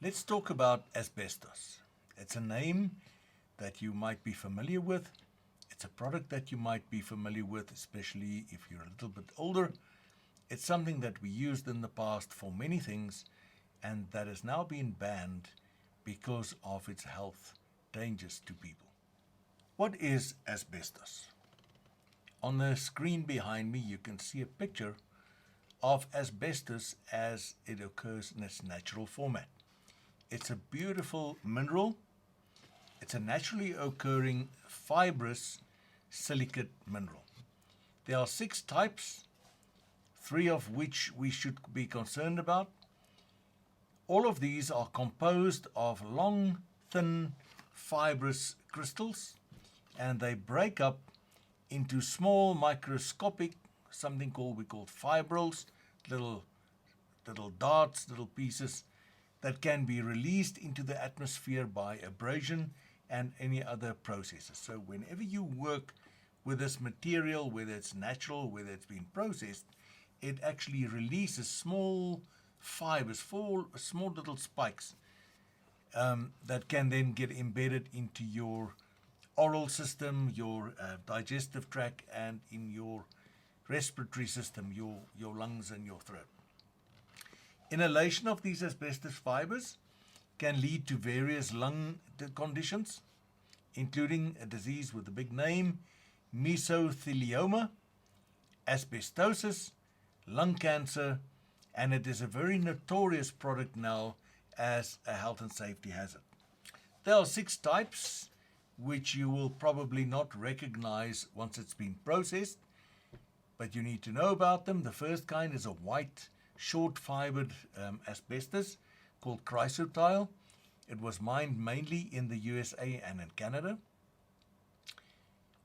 Let's talk about asbestos. It's a name that you might be familiar with. It's a product that you might be familiar with, especially if you're a little bit older. It's something that we used in the past for many things and that has now been banned because of its health dangers to people. What is asbestos? On the screen behind me, you can see a picture of asbestos as it occurs in its natural format. It's a beautiful mineral. It's a naturally occurring fibrous silicate mineral. There are 6 types, 3 of which we should be concerned about. All of these are composed of long, thin, fibrous crystals, and they break up into small microscopic, something we call fibrils, little darts, little pieces that can be released into the atmosphere by abrasion and any other processes. So whenever you work with this material, whether it's natural, whether it's been processed, it actually releases small fibers, small little spikes that can then get embedded into your oral system, your digestive tract, and in your respiratory system, your lungs and your throat. Inhalation of these asbestos fibers can lead to various lung conditions, including a disease with a big name, mesothelioma, asbestosis, lung cancer, and it is a very notorious product now as a health and safety hazard. There are 6 types which you will probably not recognize once it's been processed, but you need to know about them. The first kind is a white, short-fibered asbestos called chrysotile. It was mined mainly in the USA and in Canada.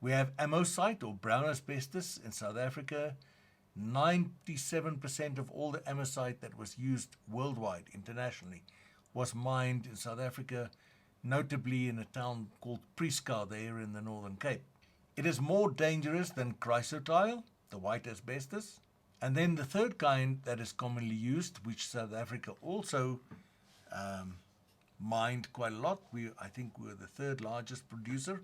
We have amosite or brown asbestos in South Africa. 97% of all the amosite that was used worldwide, internationally, was mined in South Africa, notably in a town called Prieska there in the Northern Cape. It is more dangerous than chrysotile, the white asbestos. And then the third kind that is commonly used, which South Africa also mined quite a lot. I think we're the 3rd largest producer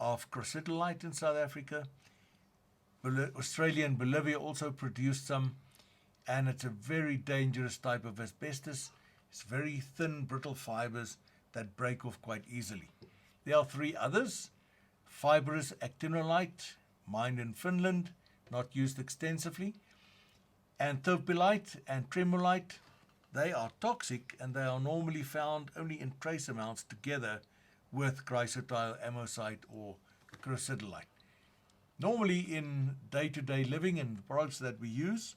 of chrysotile in South Africa. Australia and Bolivia also produced some, and it's a very dangerous type of asbestos. It's very thin, brittle fibers that break off quite easily. There are 3 others. Fibrous actinolite, mined in Finland, not used extensively. Anthopilite and tremolite, they are toxic and they are normally found only in trace amounts together with chrysotile, amosite, or chrysotile. Normally in day-to-day living and the products that we use,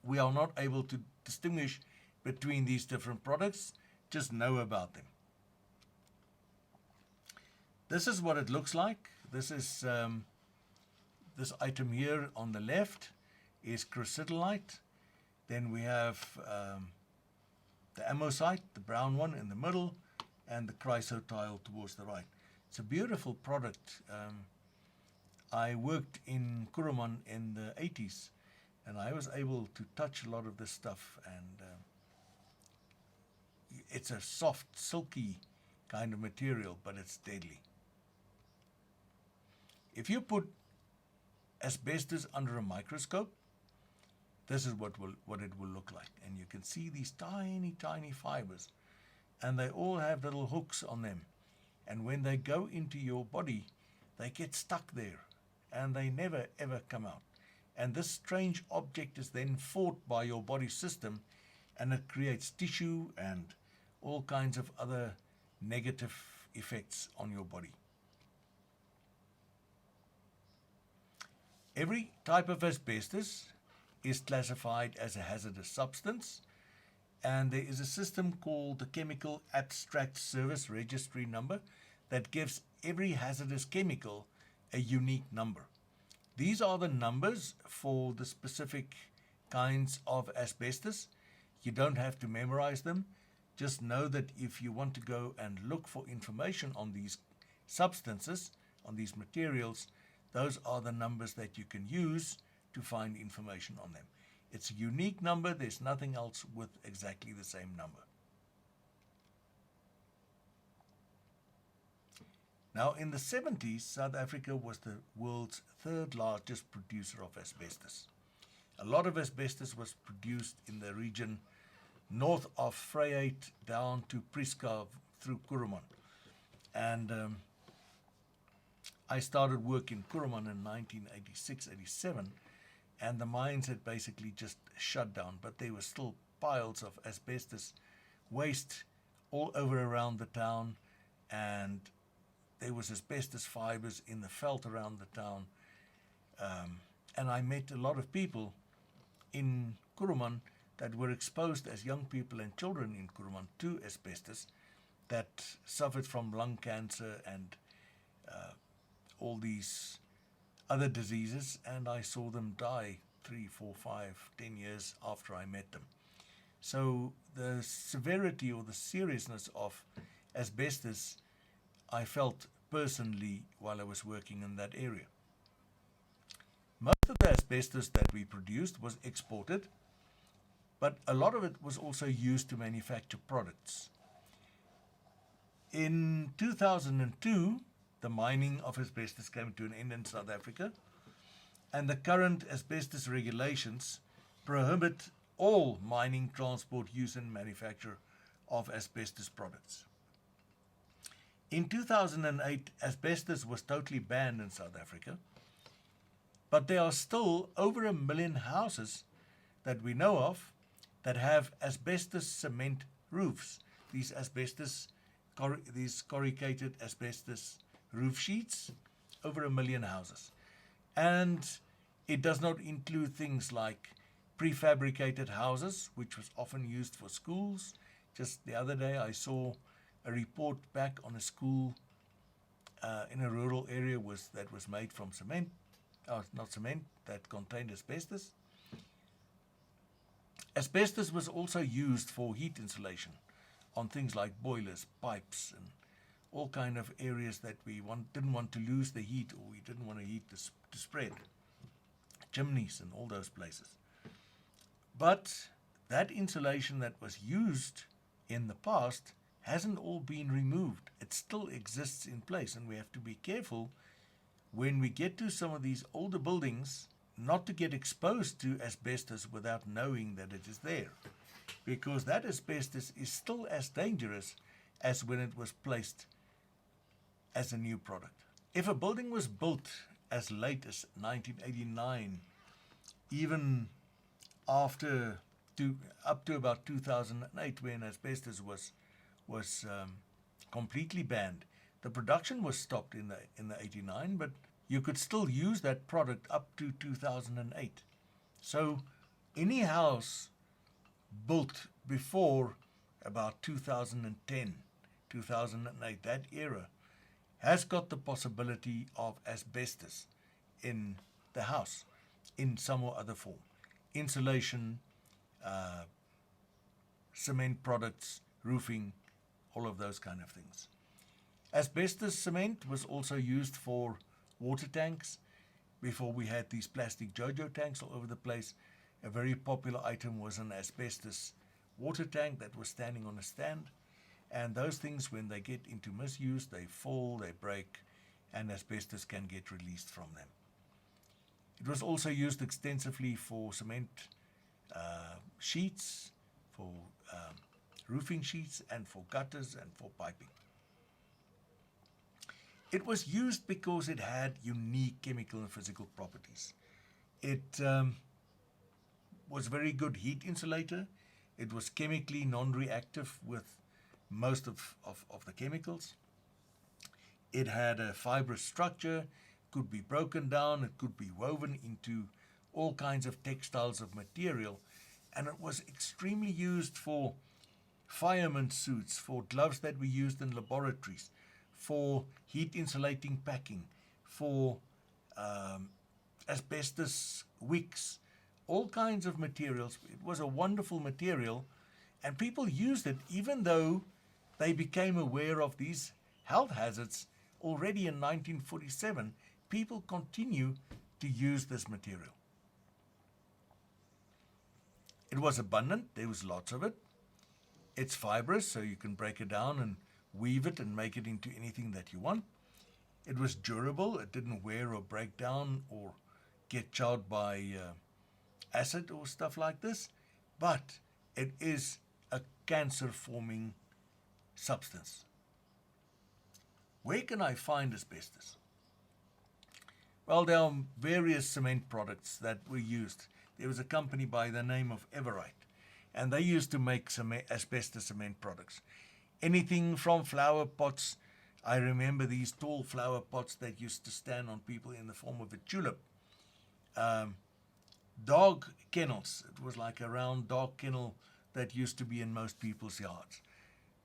we are not able to distinguish between these different products, just know about them. This is what it looks like. This is this item here on the left is chrysotile. Then we have the amosite, the brown one in the middle, and the chrysotile towards the right. It's a beautiful product. I worked in Kuruman in the 80s, and I was able to touch a lot of this stuff, and it's a soft, silky kind of material, but it's deadly. If you put asbestos under a microscope, this is what it will look like. And you can see these tiny, tiny fibers, and they all have little hooks on them. And when they go into your body, they get stuck there, and they never, ever come out. And this strange object is then fought by your body system, and it creates tissue and all kinds of other negative effects on your body. Every type of asbestos is classified as a hazardous substance, and there is a system called the Chemical Abstract Service Registry number that gives every hazardous chemical a unique number. These are the numbers for the specific kinds of asbestos. You don't have to memorize them. Just know that if you want to go and look for information on these substances, on these materials, those are the numbers that you can use to find information on them. It's a unique number. There's nothing else with exactly the same number. Now, in the 70s, South Africa was the world's third largest producer of asbestos. A lot of asbestos was produced in the region north of Vryheid down to Prieska through Kuruman. And I started work in Kuruman in 1986-87, and the mines had basically just shut down, but there were still piles of asbestos waste all over around the town, and there was asbestos fibers in the veld around the town. And I met a lot of people in Kuruman that were exposed as young people and children in Kuruman to asbestos that suffered from lung cancer and all these other diseases, and I saw them die 3, 4, 5, 10 years after I met them. So the severity or the seriousness of asbestos I felt personally while I was working in that area. Most of the asbestos that we produced was exported, but a lot of it was also used to manufacture products. In 2002, the mining of asbestos came to an end in South Africa, and the current asbestos regulations prohibit all mining, transport, use and manufacture of asbestos products. In 2008, asbestos was totally banned in South Africa, but there are still over 1 million houses that we know of that have asbestos cement roofs. These corrugated asbestos roof sheets, over 1 million houses. And it does not include things like prefabricated houses, which was often used for schools. Just the other day I saw a report back on a school in a rural area that was made from cement, not cement, that contained asbestos. Asbestos was also used for heat insulation on things like boilers, pipes, and all kind of areas that we didn't want to lose the heat, or we didn't want the heat to spread. Chimneys and all those places. But that insulation that was used in the past hasn't all been removed. It still exists in place, and we have to be careful when we get to some of these older buildings not to get exposed to asbestos without knowing that it is there, because that asbestos is still as dangerous as when it was placed as a new product. If a building was built as late as 1989, even up to about 2008, when asbestos was completely banned, the production was stopped in the 89, but you could still use that product up to 2008. So any house built before about 2010, 2008, that era, has got the possibility of asbestos in the house in some or other form. Insulation, cement products, roofing, all of those kind of things. Asbestos cement was also used for water tanks. Before we had these plastic JoJo tanks all over the place, a very popular item was an asbestos water tank that was standing on a stand. And those things, when they get into misuse, they fall, they break, and asbestos can get released from them. It was also used extensively for cement sheets, for roofing sheets, and for gutters and for piping. It was used because it had unique chemical and physical properties. It was a very good heat insulator. It was chemically non-reactive with most of the chemicals. It had a fibrous structure, could be broken down, it could be woven into all kinds of textiles of material, and it was extremely used for fireman suits, for gloves that we used in laboratories, for heat insulating packing, for asbestos wicks, all kinds of materials. It was a wonderful material, and people used it even though they became aware of these health hazards already in 1947. People continue to use this material. It was abundant. There was lots of it. It's fibrous, so you can break it down and weave it and make it into anything that you want. It was durable. It didn't wear or break down or get charred by acid or stuff like this. But it is a cancer-forming substance. Where can I find asbestos? Well, there are various cement products that were used. There was a company by the name of Everite, and they used to make asbestos cement products. Anything from flower pots. I remember these tall flower pots that used to stand on people in the form of a tulip. Dog kennels. It was like a round dog kennel that used to be in most people's yards.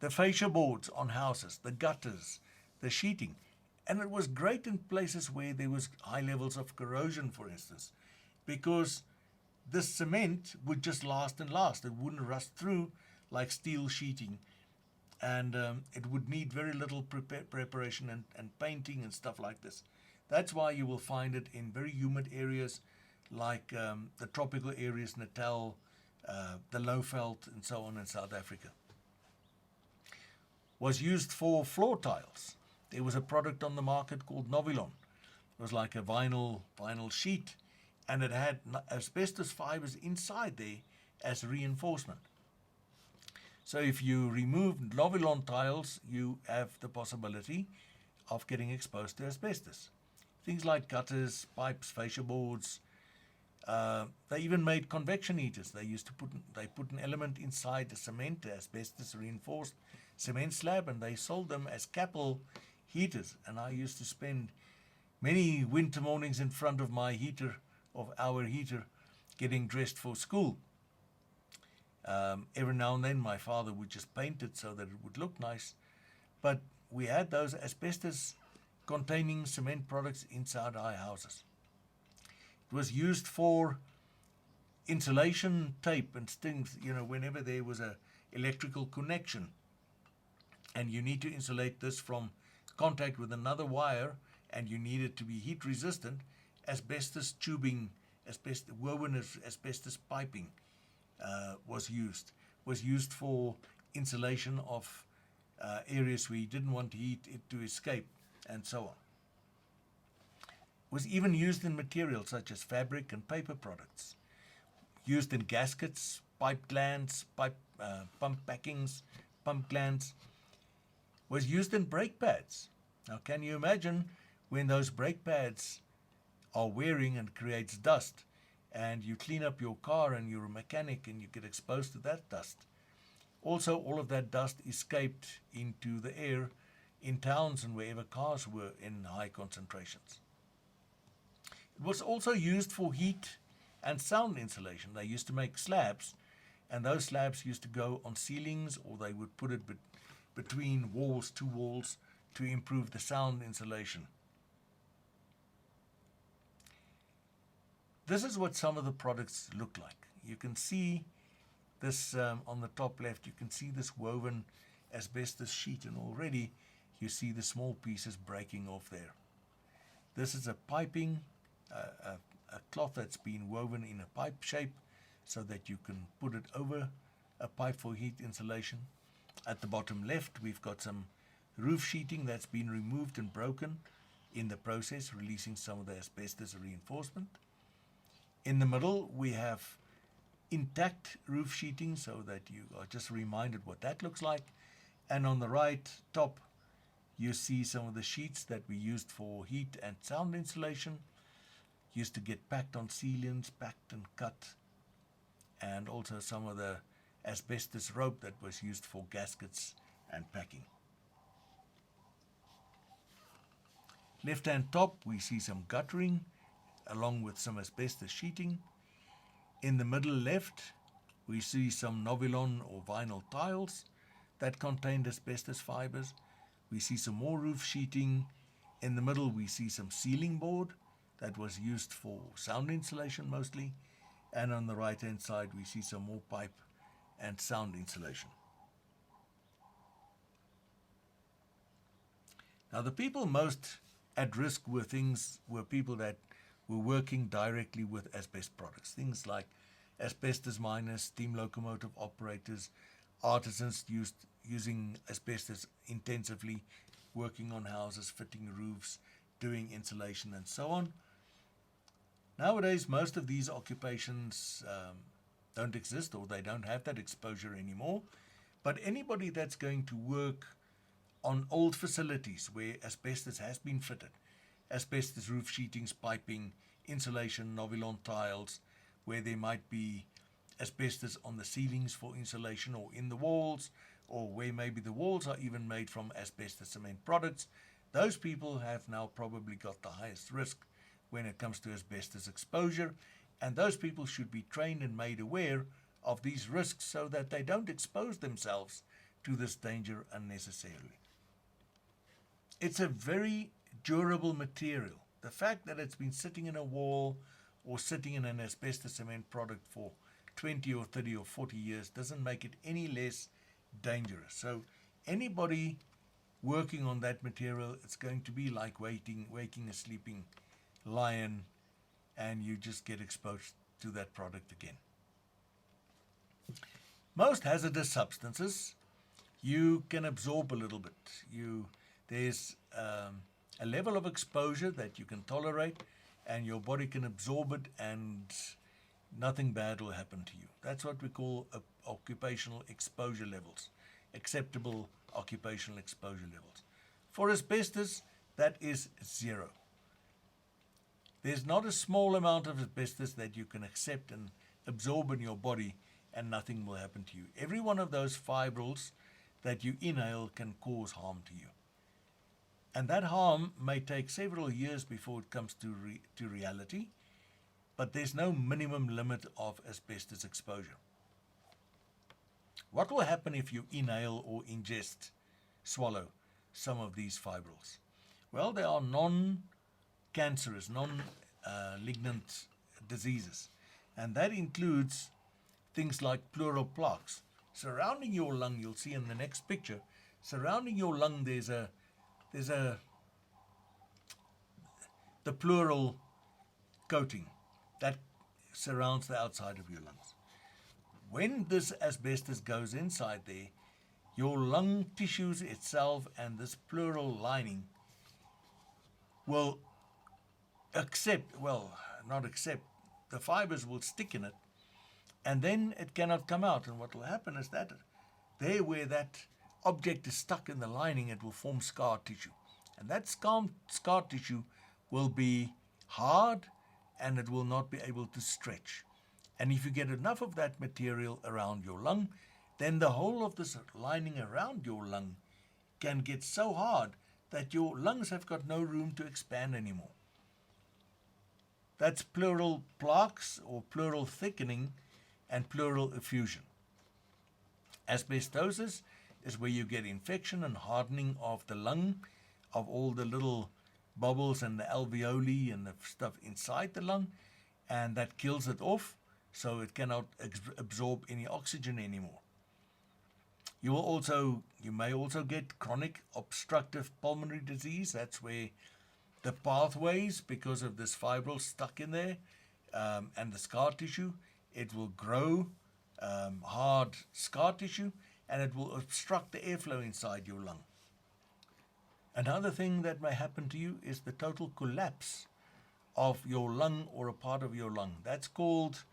The fascia boards on houses, the gutters, the sheeting. And it was great in places where there was high levels of corrosion, for instance, because the cement would just last and last. It wouldn't rust through like steel sheeting, and it would need very little preparation and painting and stuff like this. That's why you will find it in very humid areas like the tropical areas, Natal, the Lowveld, and so on in South Africa. Was used for floor tiles. There was a product on the market called Novilon. It was like a vinyl sheet, and it had asbestos fibers inside there as reinforcement. So if you remove Novilon tiles, you have the possibility of getting exposed to asbestos. Things like gutters, pipes, fascia boards. They even made convection heaters. They put an element inside the cement, the asbestos reinforced cement slab, and they sold them as Capel heaters. And I used to spend many winter mornings in front of my heater, of our heater, getting dressed for school. Every now and then my father would just paint it so that it would look nice. But we had those asbestos containing cement products inside our houses. It was used for insulation tape and things, whenever there was a electrical connection and you need to insulate this from contact with another wire and you need it to be heat resistant, asbestos tubing, woven asbestos piping was used for insulation of areas where you didn't want heat to escape, and so on. Was even used in materials such as fabric and paper products. Used in gaskets, pipe glands, pump packings, pump glands. Was used in brake pads. Now, can you imagine when those brake pads are wearing and creates dust, and you clean up your car and you're a mechanic and you get exposed to that dust? Also, all of that dust escaped into the air in towns and wherever cars were in high concentrations. It was also used for heat and sound insulation. They used to make slabs, and those slabs used to go on ceilings, or they would put it between two walls, to improve the sound insulation. This is what some of the products look like. You can see this on the top left. You can see this woven asbestos sheet, and already you see the small pieces breaking off there. This is a piping, a cloth that's been woven in a pipe shape so that you can put it over a pipe for heat insulation. At the bottom left, we've got some roof sheeting that's been removed and broken in the process, releasing some of the asbestos reinforcement. In the middle, we have intact roof sheeting so that you are just reminded what that looks like. And on the right top, you see some of the sheets that we used for heat and sound insulation. Used to get packed on ceilings, packed and cut. And also some of the asbestos rope that was used for gaskets and packing. Left-hand top, we see some guttering along with some asbestos sheeting. In the middle left, we see some Novilon or vinyl tiles that contained asbestos fibers. We see some more roof sheeting. In the middle, we see some ceiling board that was used for sound insulation mostly. And on the right-hand side, we see some more pipe and sound insulation. Now, the people most at risk were people that were working directly with asbestos products. Things like asbestos miners, steam locomotive operators, artisans using asbestos intensively, working on houses, fitting roofs, doing insulation and so on. Nowadays, most of these occupations don't exist, or they don't have that exposure anymore. But anybody that's going to work on old facilities where asbestos has been fitted, asbestos roof sheetings, piping, insulation, Novilon tiles, where there might be asbestos on the ceilings for insulation or in the walls, or where maybe the walls are even made from asbestos cement products, those people have now probably got the highest risk when it comes to asbestos exposure, and those people should be trained and made aware of these risks so that they don't expose themselves to this danger unnecessarily. It's a very durable material. The fact that it's been sitting in a wall or sitting in an asbestos cement product for 20 or 30 or 40 years doesn't make it any less dangerous. So anybody working on that material, it's going to be like waking a sleeping lion, and you just get exposed to that product again. Most hazardous substances you can absorb a little bit. There's a level of exposure that you can tolerate, and your body can absorb it, and nothing bad will happen to you. That's what we call occupational exposure levels, acceptable occupational exposure levels. For asbestos, that is 0. There's not a small amount of asbestos that you can accept and absorb in your body and nothing will happen to you. Every one of those fibrils that you inhale can cause harm to you. And that harm may take several years before it comes to reality, but there's no minimum limit of asbestos exposure. What will happen if you inhale or ingest, swallow some of these fibrils? Well, they are non-cancerous, non-malignant diseases, and that includes things like pleural plaques. Surrounding your lung, you'll see in the next picture, surrounding your lung the pleural coating that surrounds the outside of your lungs. When this asbestos goes inside there, your lung tissues itself and this pleural lining will the fibers will stick in it, and then it cannot come out. And what will happen is that there where that object is stuck in the lining, it will form scar tissue. And that scar tissue will be hard and it will not be able to stretch. And if you get enough of that material around your lung, then the whole of this lining around your lung can get so hard that your lungs have got no room to expand anymore. That's pleural plaques or pleural thickening and pleural effusion. Asbestosis is where you get infection and hardening of the lung, of all the little bubbles and the alveoli and the stuff inside the lung, and that kills it off, so it cannot absorb any oxygen anymore. You may also get chronic obstructive pulmonary disease. That's where the pathways, because of this fibril stuck in there, and the scar tissue, it will grow hard scar tissue, and it will obstruct the airflow inside your lung. Another thing that may happen to you is the total collapse of your lung or a part of your lung. That's called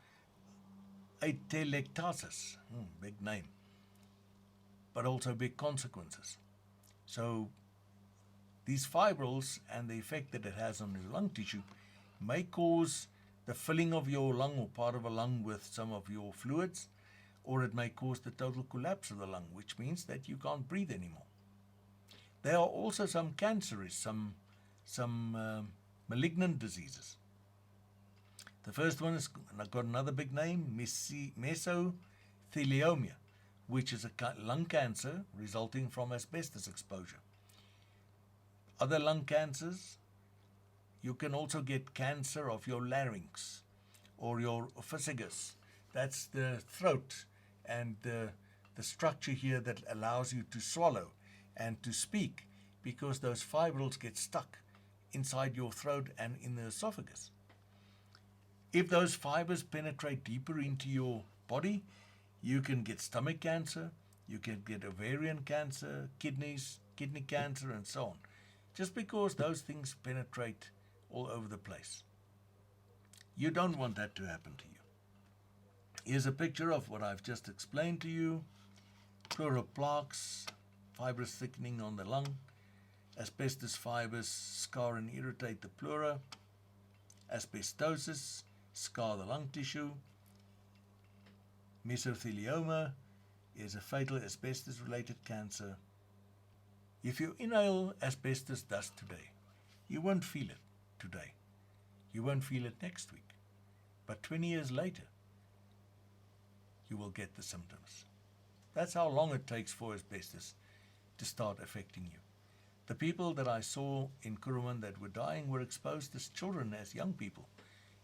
atelectasis. Big name, but also big consequences. So these fibrils and the effect that it has on your lung tissue may cause the filling of your lung or part of a lung with some of your fluids, or it may cause the total collapse of the lung, which means that you can't breathe anymore. There are also some cancerous, some malignant diseases. The first one is, and I've got another big name, mesothelioma, which is a lung cancer resulting from asbestos exposure. Other lung cancers, you can also get cancer of your larynx or your esophagus. That's the throat and the structure here that allows you to swallow and to speak, because those fibrils get stuck inside your throat and in the esophagus. If those fibers penetrate deeper into your body, you can get stomach cancer, you can get ovarian cancer, kidneys, kidney cancer, and so on, just because those things penetrate all over the place. You don't want that to happen to you. Here's a picture of what I've just explained to you. Pleural plaques, fibrous thickening on the lung. Asbestos fibers scar and irritate the pleura. Asbestosis, scar the lung tissue. Mesothelioma is a fatal asbestos-related cancer. If you inhale asbestos dust today, you won't feel it today. You won't feel it next week. But 20 years later, you will get the symptoms. That's how long it takes for asbestos to start affecting you. The people that I saw in Kuruman that were dying were exposed as children, as young people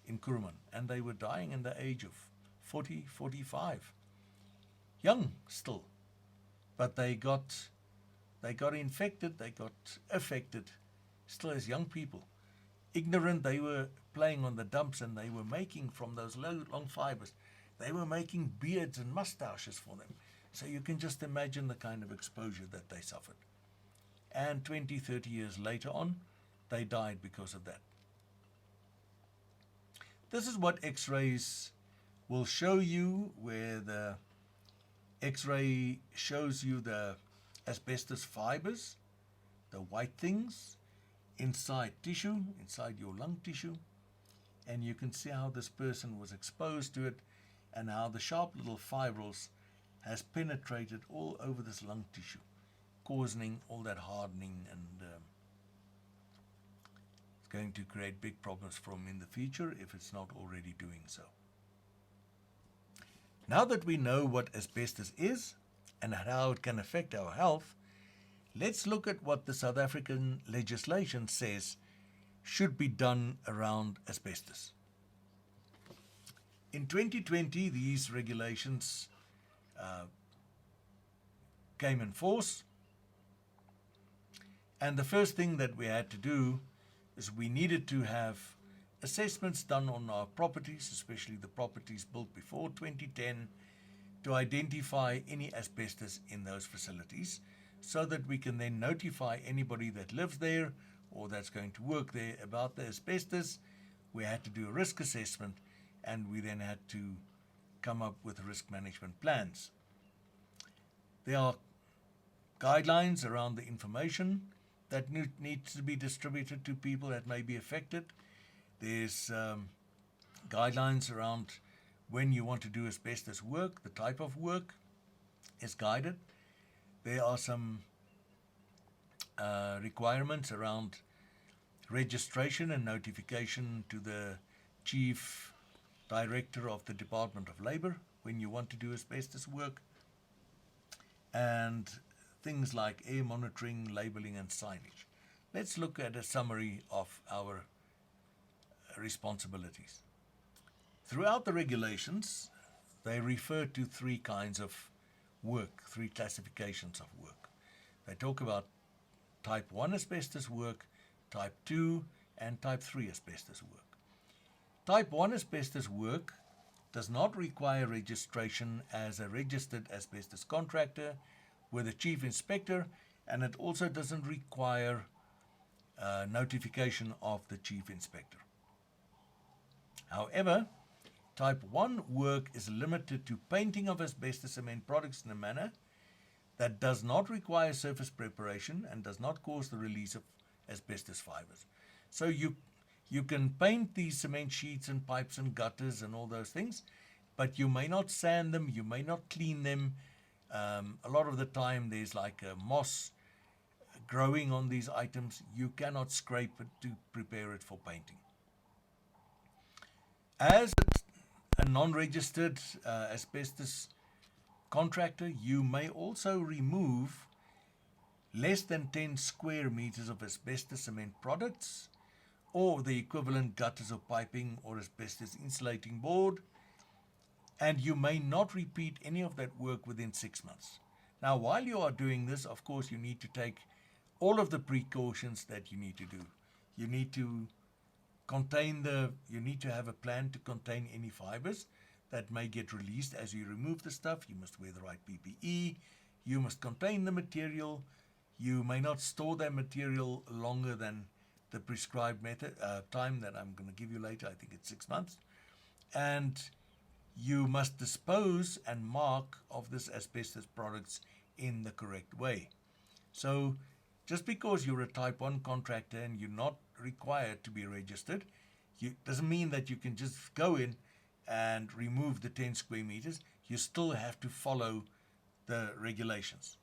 in Kuruman, and they were dying in the age of 40, 45. Young still, but they got infected, they got affected still as young people. Ignorant, they were playing on the dumps, and they were making from those long fibers, they were making beards and mustaches for them. So you can just imagine the kind of exposure that they suffered. And 20, 30 years later on, they died because of that. This is what X-rays will show you, where the X-ray shows you the asbestos fibers, the white things, inside tissue, inside your lung tissue. And you can see how this person was exposed to it, and how the sharp little fibrils has penetrated all over this lung tissue, causing all that hardening, and it's going to create big problems for him in the future if it's not already doing so. Now that we know what asbestos is and how it can affect our health, let's look at what the South African legislation says should be done around asbestos. In 2020, these regulations came in force, and the first thing that we had to do is we needed to have assessments done on our properties, especially the properties built before 2010, to identify any asbestos in those facilities, so that we can then notify anybody that lives there or that's going to work there about the asbestos. We had to do a risk assessment, and we then had to come up with risk management plans. There are guidelines around the information that needs to be distributed to people that may be affected. There's guidelines around when you want to do asbestos work, the type of work is guided. There are some requirements around registration and notification to the Chief Director of the Department of Labor when you want to do asbestos work, and things like air monitoring, labeling, and signage. Let's look at a summary of our responsibilities. Throughout the regulations, they refer to three kinds of work, three classifications of work. They talk about type 1 asbestos work, type 2, and type 3 asbestos work. Type 1 asbestos work does not require registration as a registered asbestos contractor with a chief inspector, and it also doesn't require notification of the chief inspector. However, type 1 work is limited to painting of asbestos cement products in a manner that does not require surface preparation and does not cause the release of asbestos fibers. So you can paint these cement sheets and pipes and gutters and all those things, but you may not sand them, you may not clean them. A lot of the time there's like a moss growing on these items. You cannot scrape it to prepare it for painting. As a non-registered asbestos contractor, you may also remove less than 10 square meters of asbestos cement products or the equivalent gutters or piping or asbestos insulating board, and you may not repeat any of that work within 6 months. Now, while you are doing this, of course, you need to take all of the precautions that you need to do. You need to you need to have a plan to contain any fibers that may get released as you remove the stuff. You must wear the right PPE. You must contain the material. You may not store that material longer than the prescribed time that I'm going to give you later. I think it's 6 months. And you must dispose and mark of this asbestos products in the correct way. So just because you're a type 1 contractor and you're not required to be registered, doesn't mean that you can just go in and remove the 10 square meters. You still have to follow the regulations.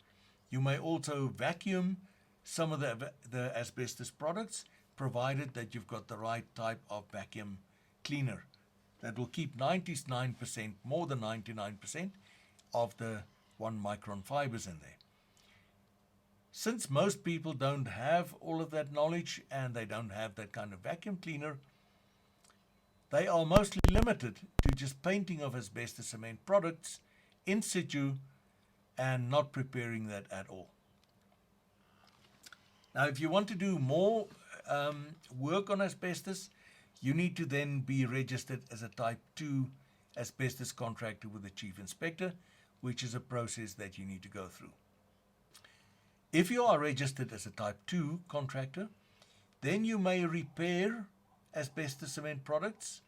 You may also vacuum some of the asbestos products, provided that you've got the right type of vacuum cleaner that will keep 99%, more than 99% of the 1 micron fibers in there. Since most people don't have all of that knowledge and they don't have that kind of vacuum cleaner, they are mostly limited to just painting of asbestos cement products in situ and not preparing that at all. Now, if you want to do more work on asbestos, you need to then be registered as a type 2 asbestos contractor with the chief inspector, which is a process that you need to go through. If you are registered as a type 2 contractor, then you may repair asbestos cement products,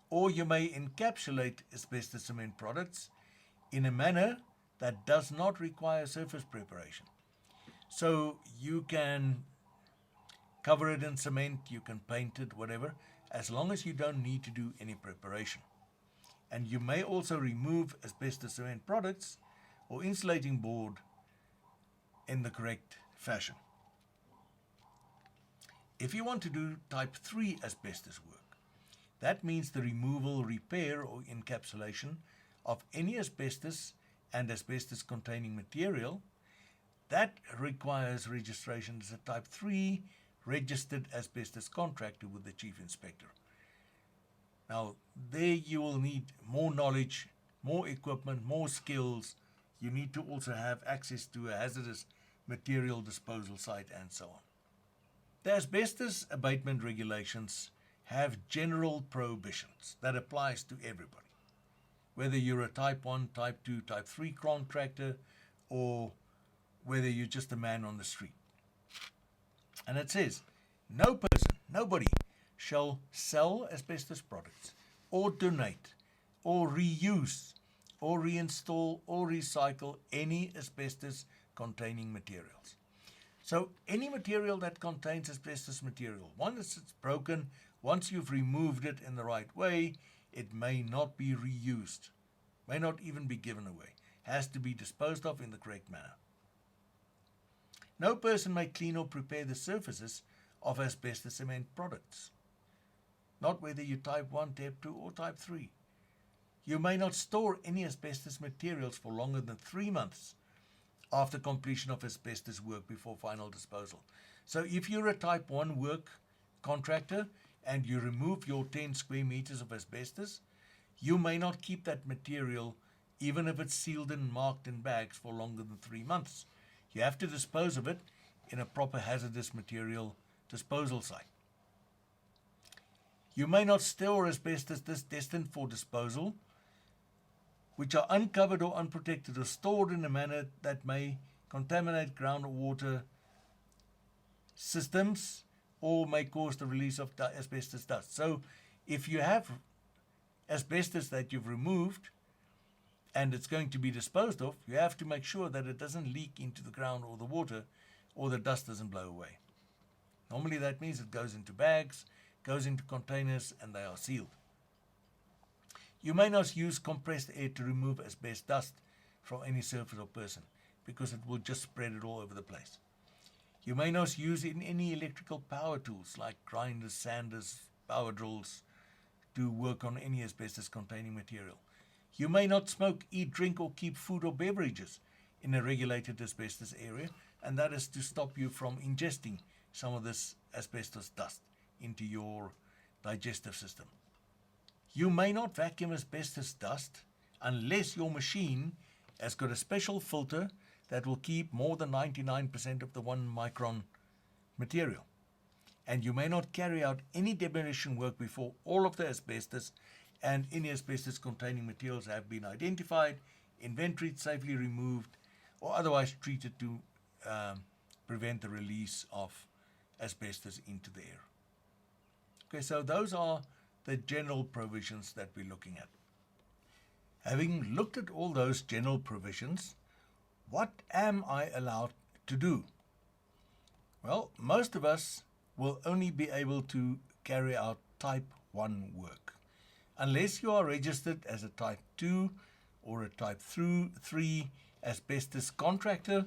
or you may encapsulate asbestos cement products in a manner that does not require surface preparation. So you can cover it in cement, you can paint it, whatever, as long as you don't need to do any preparation. And you may also remove asbestos cement products or insulating board in the correct fashion. If you want to do type 3 asbestos work, that means the removal, repair, or encapsulation of any asbestos and asbestos containing material, that requires registration as a type 3 registered asbestos contractor with the chief inspector. Now, there you will need more knowledge, more equipment, more skills. You need to also have access to a hazardous material disposal site and so on. The asbestos abatement regulations have general prohibitions that applies to everybody, whether you're a type 1, type 2, type 3 contractor, or whether you're just a man on the street. And it says, no person, nobody, shall sell asbestos products, or donate, or reuse, or reinstall, or recycle any asbestos-containing materials. So any material that contains asbestos material, once it's broken, once you've removed it in the right way, it may not be reused, may not even be given away, has to be disposed of in the correct manner. No person may clean or prepare the surfaces of asbestos cement products, not whether you're type 1, type 2, or type 3. You may not store any asbestos materials for longer than 3 months after completion of asbestos work before final disposal. So if you're a type 1 work contractor and you remove your 10 square meters of asbestos, you may not keep that material even if it's sealed and marked in bags for longer than 3 months. You have to dispose of it in a proper hazardous material disposal site. You may not store asbestos destined for disposal, which are uncovered or unprotected or stored in a manner that may contaminate groundwater systems or may cause the release of asbestos dust. So if you have asbestos that you've removed and it's going to be disposed of, you have to make sure that it doesn't leak into the ground or the water, or the dust doesn't blow away. Normally that means it goes into bags, goes into containers, and they are sealed. You may not use compressed air to remove asbestos dust from any surface or person, because it will just spread it all over the place. You may not use any electrical power tools like grinders, sanders, power drills to work on any asbestos containing material. You may not smoke, eat, drink, or keep food or beverages in a regulated asbestos area, and that is to stop you from ingesting some of this asbestos dust into your digestive system. You may not vacuum asbestos dust unless your machine has got a special filter that will keep more than 99% of the 1 micron material. And you may not carry out any demolition work before all of the asbestos and any asbestos containing materials have been identified, inventoried, safely removed, or otherwise treated to prevent the release of asbestos into the air. Okay, so those are the general provisions that we're looking at. Having looked at all those general provisions, what am I allowed to do? Well, most of us will only be able to carry out type 1 work. Unless you are registered as a type 2 or a type 3 asbestos contractor,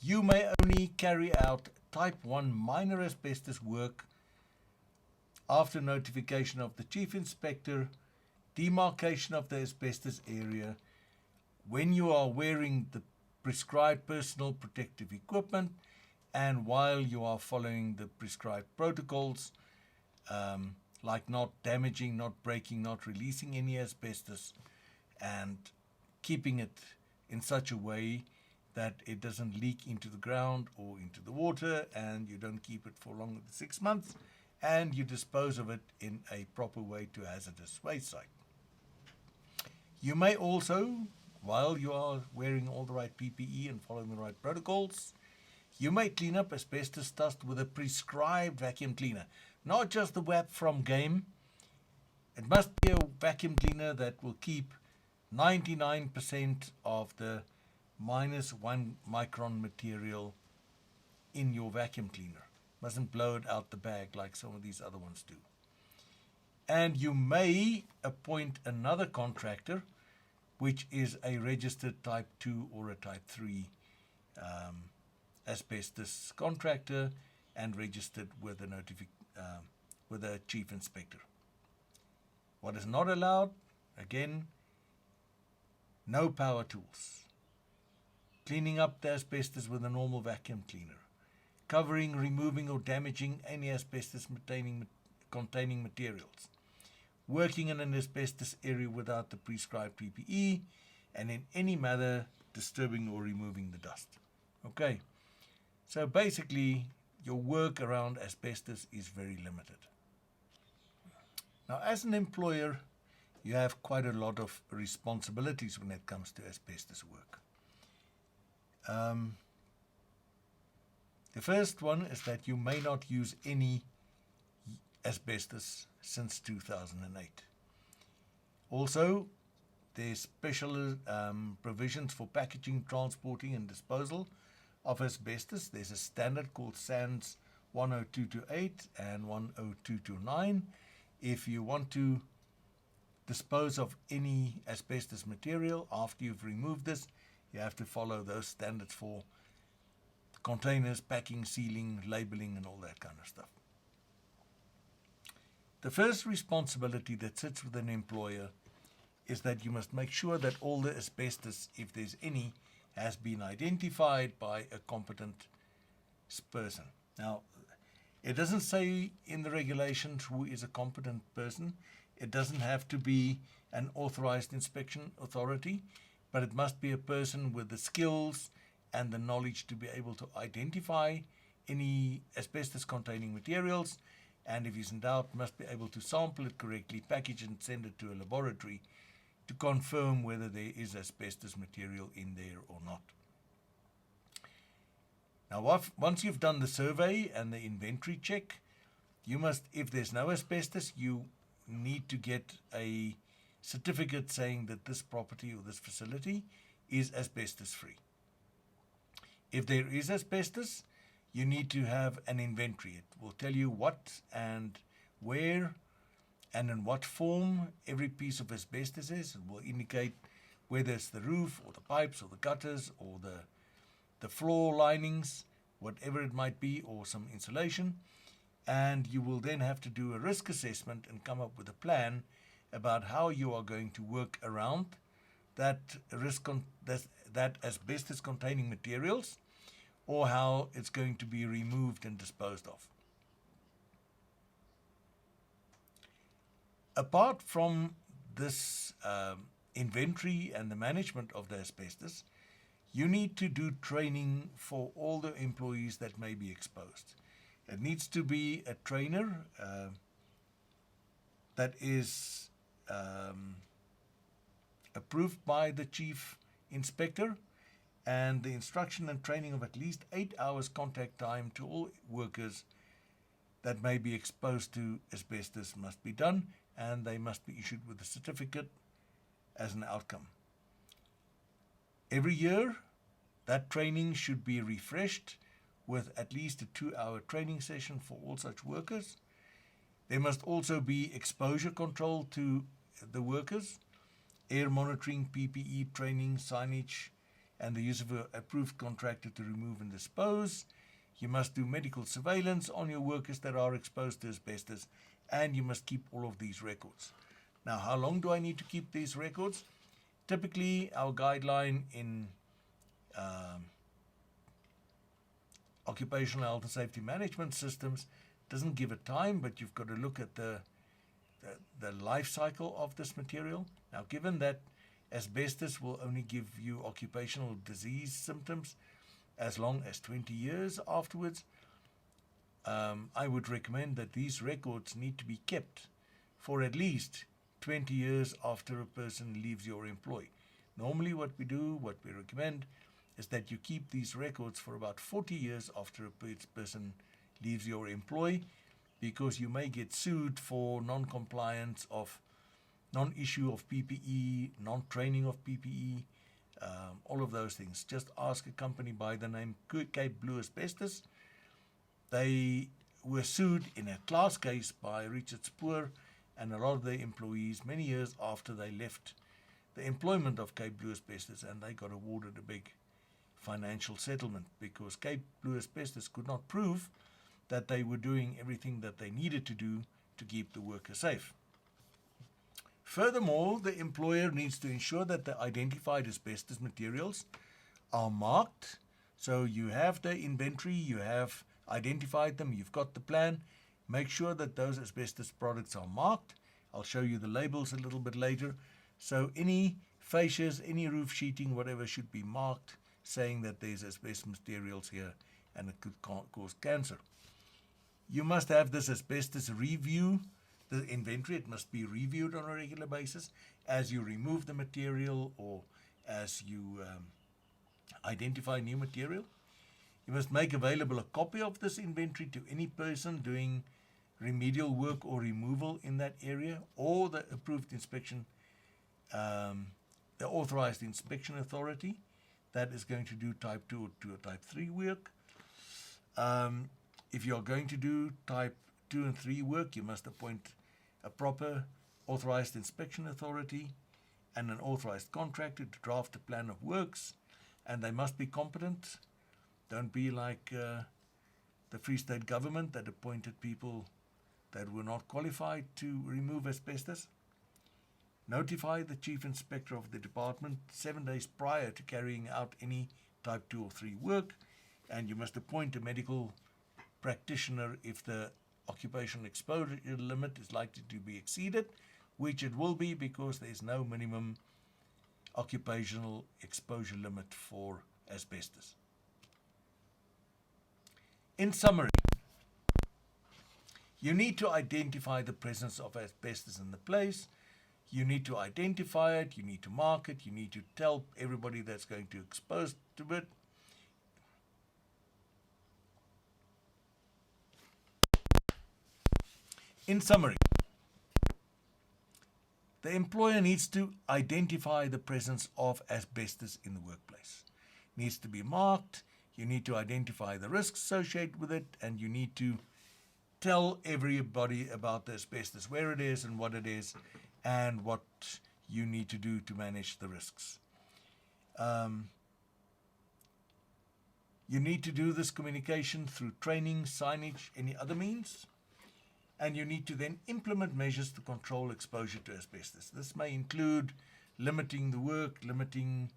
you may only carry out type 1 minor asbestos work after notification of the chief inspector, demarcation of the asbestos area, when you are wearing the prescribed personal protective equipment, and while you are following the prescribed protocols, like not damaging, not breaking, not releasing any asbestos, and keeping it in such a way that it doesn't leak into the ground or into the water, and you don't keep it for longer than 6 months, and you dispose of it in a proper way to hazardous waste site. You may also, while you are wearing all the right PPE and following the right protocols, you may clean up asbestos dust with a prescribed vacuum cleaner. Not just the WAP from Game. It must be a vacuum cleaner that will keep 99% of the -1 micron material in your vacuum cleaner. Mustn't blow it out the bag like some of these other ones do. And you may appoint another contractor, which is a registered type 2 or a type 3 asbestos contractor, and registered with a chief inspector. What is not allowed? Again, no power tools. Cleaning up the asbestos with a normal vacuum cleaner. Covering, removing, or damaging any asbestos containing materials. Working in an asbestos area without the prescribed PPE, and in any manner disturbing or removing the dust. Okay, so basically your work around asbestos is very limited. Now, as an employer, you have quite a lot of responsibilities when it comes to asbestos work. The first one is that you may not use any asbestos since 2008. Also, there's special provisions for packaging, transporting, and disposal of asbestos. There's a standard called SANS 10228 and 10229. If you want to dispose of any asbestos material after you've removed this, you have to follow those standards for containers, packing, sealing, labeling, and all that kind of stuff. The first responsibility that sits with an employer is that you must make sure that all the asbestos, if there's any, has been identified by a competent person. Now, it doesn't say in the regulations who is a competent person. It doesn't have to be an authorized inspection authority, but it must be a person with the skills and the knowledge to be able to identify any asbestos containing materials, and if he's in doubt, must be able to sample it correctly, package it, and send it to a laboratory to confirm whether there is asbestos material in there or not. Now, once you've done the survey and the inventory check, you must, if there's no asbestos, you need to get a certificate saying that this property or this facility is asbestos free. If there is asbestos, you need to have an inventory. It will tell you what and where and in what form every piece of asbestos is. It will indicate whether it's the roof or the pipes or the gutters or the floor linings, whatever it might be, or some insulation. And you will then have to do a risk assessment and come up with a plan about how you are going to work around that that asbestos containing materials, or how it's going to be removed and disposed of. Apart from this inventory and the management of the asbestos, you need to do training for all the employees that may be exposed. It needs to be a trainer that is approved by the chief inspector, and the instruction and training of at least 8 hours contact time to all workers that may be exposed to asbestos must be done, and they must be issued with a certificate as an outcome. Every year, that training should be refreshed with at least a 2-hour training session for all such workers. There must also be exposure control to the workers, air monitoring, PPE training, signage, and the use of an approved contractor to remove and dispose. You must do medical surveillance on your workers that are exposed to asbestos, and you must keep all of these records. Now, how long do I need to keep these records? Typically, our guideline in occupational health and safety management systems doesn't give a time, but you've got to look at the life cycle of this material. Now, given that asbestos will only give you occupational disease symptoms as long as 20 years afterwards, I would recommend that these records need to be kept for at least 20 years after a person leaves your employ. Normally what we recommend is that you keep these records for about 40 years after a person leaves your employ, because you may get sued for non-compliance of non-issue of PPE, non-training of PPE, all of those things. Just ask a company by the name Cape Blue Asbestos. They were sued in a class case by Richard Spoor and a lot of their employees many years after they left the employment of Cape Blue Asbestos, and they got awarded a big financial settlement because Cape Blue Asbestos could not prove that they were doing everything that they needed to do to keep the worker safe. Furthermore, the employer needs to ensure that the identified asbestos materials are marked. So you have the inventory, you have identified them, you've got the plan. Make sure that those asbestos products are marked. I'll show you the labels a little bit later. So any fascias, any roof sheeting, whatever, should be marked, saying that there's asbestos materials here and it could cause cancer. You must have this asbestos review, the inventory. It must be reviewed on a regular basis as you remove the material or as you identify new material. You must make available a copy of this inventory to any person doing remedial work or removal in that area, or the approved inspection, the authorized inspection authority that is going to do type 2 or type 3 work. If you're going to do type 2 and 3 work, you must appoint a proper authorized inspection authority and an authorized contractor to draft a plan of works, and they must be competent. Don't be like the Free State government that appointed people that were not qualified to remove asbestos. Notify the chief inspector of the department 7 days prior to carrying out any type 2 or 3 work, and you must appoint a medical practitioner if the occupational exposure limit is likely to be exceeded, which it will be because there is no minimum occupational exposure limit for asbestos. In summary, you need to identify the presence of asbestos in the place. You need to identify it, you need to mark it, you need to tell everybody that's going to expose to it. In summary, the employer needs to identify the presence of asbestos in the workplace. It needs to be marked, you need to identify the risks associated with it, and you need to tell everybody about the asbestos, where it is and what it is, and what you need to do to manage the risks. You need to do this communication through training, signage, any other means. And you need to then implement measures to control exposure to asbestos. This may include limiting the work, limiting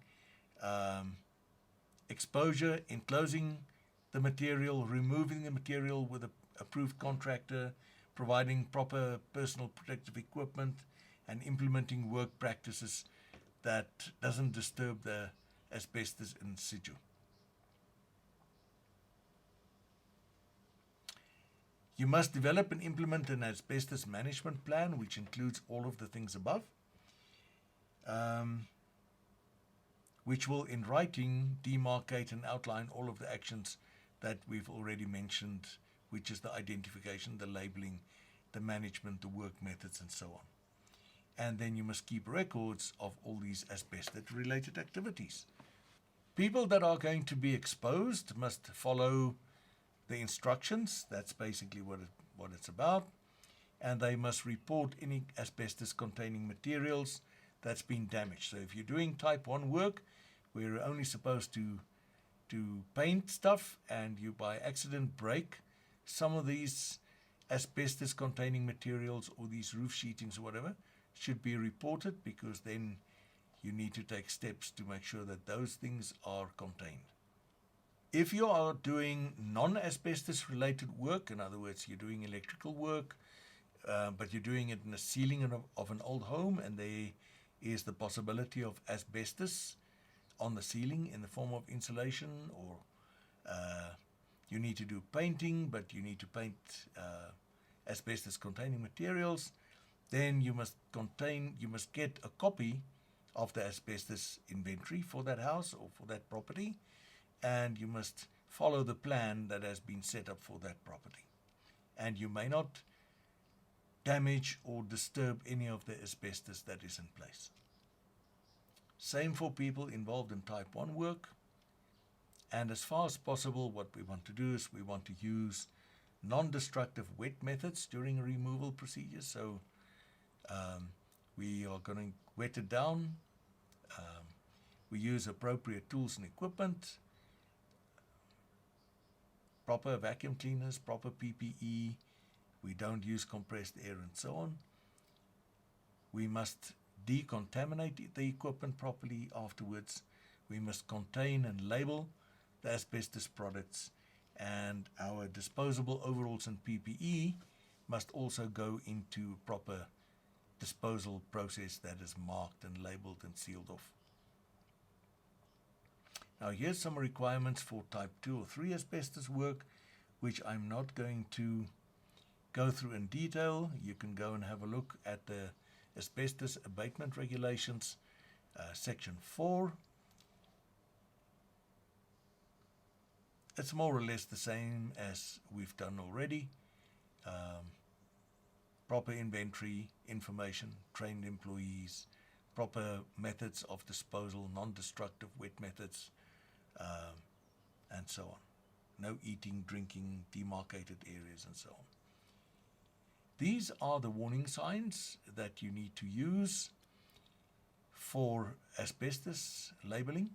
exposure, enclosing the material, removing the material with an approved contractor, providing proper personal protective equipment, and implementing work practices that doesn't disturb the asbestos in situ. You must develop and implement an asbestos management plan, which includes all of the things above. which will in writing demarcate and outline all of the actions that we've already mentioned, which is the identification, the labeling, the management, the work methods, and so on. And then you must keep records of all these asbestos-related activities. People that are going to be exposed must follow the instructions. That's basically what it's about. And they must report any asbestos-containing materials that's been damaged. So if you're doing type 1 work, where you're only supposed to paint stuff and you by accident break some of these asbestos-containing materials or these roof sheetings or whatever, should be reported, because then you need to take steps to make sure that those things are contained. If you are doing non-asbestos related work, in other words, you're doing electrical work, but you're doing it in the ceiling of an old home, and there is the possibility of asbestos on the ceiling in the form of insulation, or you need to do painting, but you need to paint asbestos containing materials, then you must get a copy of the asbestos inventory for that house or for that property, and you must follow the plan that has been set up for that property. And you may not damage or disturb any of the asbestos that is in place. Same for people involved in type 1 work. And as far as possible, what we want to do is we want to use non-destructive wet methods during removal procedures. So we are going to wet it down. We use appropriate tools and equipment, proper vacuum cleaners, proper PPE. We don't use compressed air and so on. We must decontaminate the equipment properly afterwards. We must contain and label the asbestos products, and our disposable overalls and PPE must also go into proper disposal process that is marked and labeled and sealed off. Now here's some requirements for type 2 or 3 asbestos work, which I'm not going to go through in detail. You can go and have a look at the Asbestos Abatement Regulations, Section 4. It's more or less the same as we've done already. Proper inventory information, trained employees, proper methods of disposal, non-destructive wet methods, and so on. No eating, drinking, demarcated areas, and so on. These are the warning signs that you need to use for asbestos labeling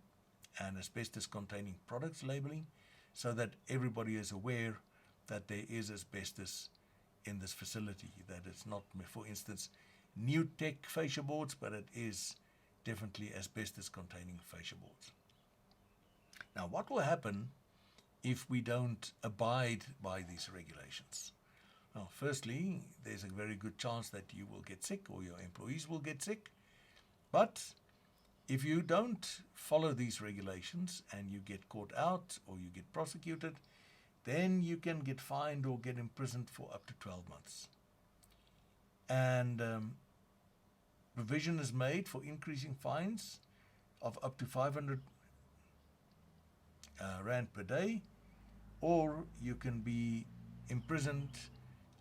and asbestos-containing products labeling, so that everybody is aware that there is asbestos in this facility, that it's not, for instance, new tech fascia boards, but it is definitely asbestos-containing fascia boards. Now, what will happen if we don't abide by these regulations? Well, firstly, there's a very good chance that you will get sick or your employees will get sick. But if you don't follow these regulations and you get caught out or you get prosecuted, then you can get fined or get imprisoned for up to 12 months. And provision is made for increasing fines of up to 500 Rand per day, or you can be imprisoned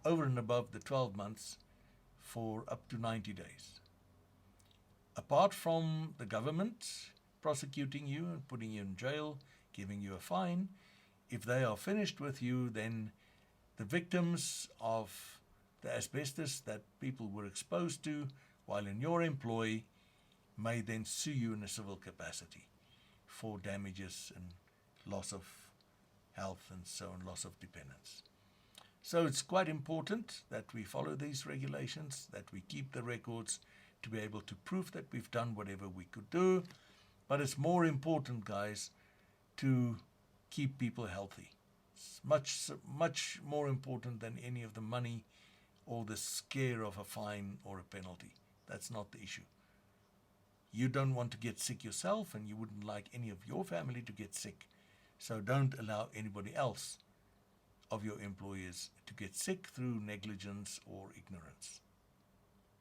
over and above the 12 months for up to 90 days. Apart from the government prosecuting you and putting you in jail, giving you a fine, if they are finished with you, then the victims of the asbestos that people were exposed to while in your employ may then sue you in a civil capacity for damages and loss of health and so on, loss of dependence. So it's quite important that we follow these regulations, that we keep the records to be able to prove that we've done whatever we could do. But it's more important, guys, to keep people healthy. It's much more important than any of the money or the scare of a fine or a penalty. That's not the issue. You don't want to get sick yourself, and you wouldn't like any of your family to get sick. So don't allow anybody else of your employers to get sick through negligence or ignorance.